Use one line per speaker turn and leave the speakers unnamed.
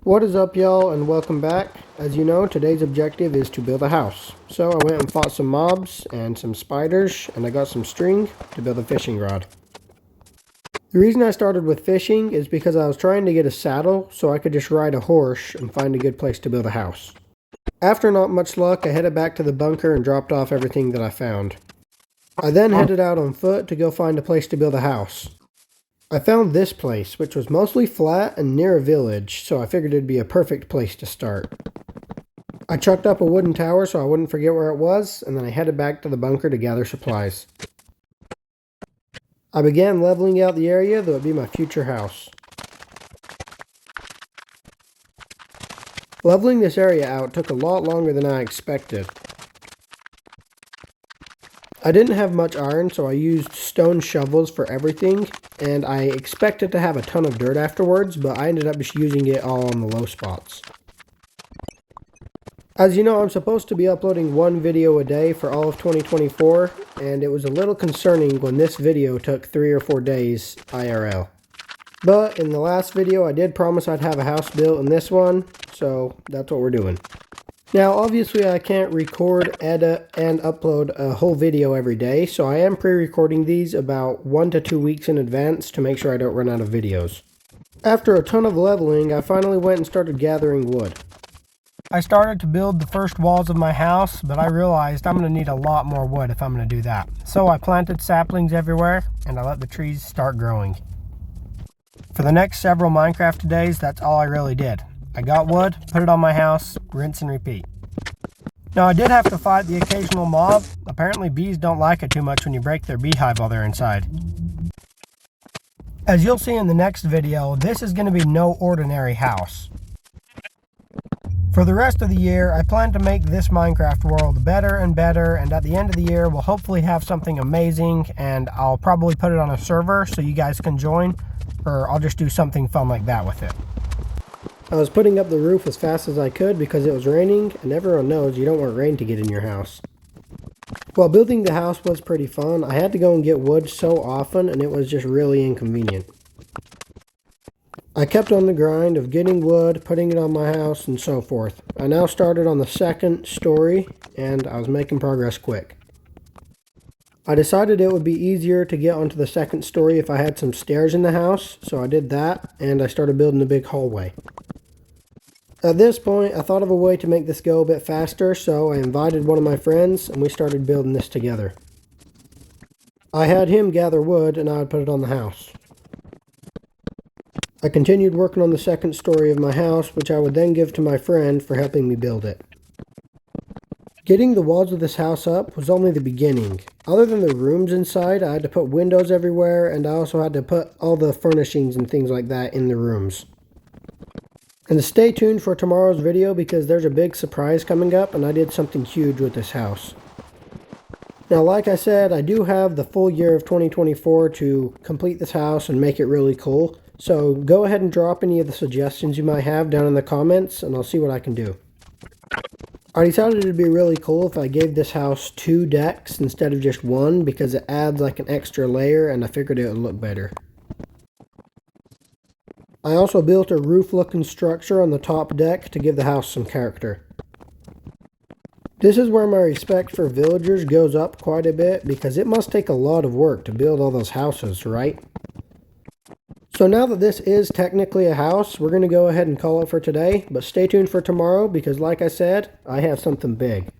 What is up, y'all, and welcome back. As you know, today's objective is to build a house. So I went and fought some mobs and some spiders, and I got some string to build a fishing rod. The reason I started with fishing is because I was trying to get a saddle so I could just ride a horse and find a good place to build a house. After not much luck, I headed back to the bunker and dropped off everything that I found. I then headed out on foot to go find a place to build a house. I found this place, which was mostly flat and near a village, so I figured it'd be a perfect place to start. I chucked up a wooden tower so I wouldn't forget where it was, and then I headed back to the bunker to gather supplies. I began leveling out the area that would be my future house. Leveling this area out took a lot longer than I expected. I didn't have much iron, so I used stone shovels for everything, and I expected to have a ton of dirt afterwards, but I ended up just using it all on the low spots. As you know, I'm supposed to be uploading one video a day for all of 2024, and it was a little concerning when this video took 3 or 4 days IRL. But in the last video, I did promise I'd have a house built in this one, so that's what we're doing. Now, obviously I can't record, edit, and upload a whole video every day, so I am pre-recording these about 1 to 2 weeks in advance to make sure I don't run out of videos. After a ton of leveling, I finally went and started gathering wood. I started to build the first walls of my house, but I realized I'm going to need a lot more wood if I'm going to do that. So I planted saplings everywhere, and I let the trees start growing. For the next several Minecraft days, that's all I really did. I got wood, put it on my house, rinse and repeat. Now I did have to fight the occasional mob. Apparently bees don't like it too much when you break their beehive while they're inside. As you'll see in the next video, this is going to be no ordinary house. For the rest of the year, I plan to make this Minecraft world better and better, and at the end of the year, we'll hopefully have something amazing, and I'll probably put it on a server so you guys can join, or I'll just do something fun like that with it. I was putting up the roof as fast as I could because it was raining, and everyone knows you don't want rain to get in your house. While building the house was pretty fun, I had to go and get wood so often, and it was just really inconvenient. I kept on the grind of getting wood, putting it on my house, and so forth. I now started on the second story, and I was making progress quick. I decided it would be easier to get onto the second story if I had some stairs in the house, so I did that, and I started building a big hallway. At this point, I thought of a way to make this go a bit faster, so I invited one of my friends, and we started building this together. I had him gather wood, and I would put it on the house. I continued working on the second story of my house, which I would then give to my friend for helping me build it. Getting the walls of this house up was only the beginning. Other than the rooms inside, I had to put windows everywhere, and I also had to put all the furnishings and things like that in the rooms. And stay tuned for tomorrow's video because there's a big surprise coming up, and I did something huge with this house. Now, like I said, I do have the full year of 2024 to complete this house and make it really cool. So go ahead and drop any of the suggestions you might have down in the comments, and I'll see what I can do. I decided it'd be really cool if I gave this house 2 decks instead of just 1 because it adds like an extra layer, and I figured it would look better. I also built a roof-looking structure on the top deck to give the house some character. This is where my respect for villagers goes up quite a bit because it must take a lot of work to build all those houses, right? So now that this is technically a house, we're going to go ahead and call it for today, but stay tuned for tomorrow because like I said, I have something big.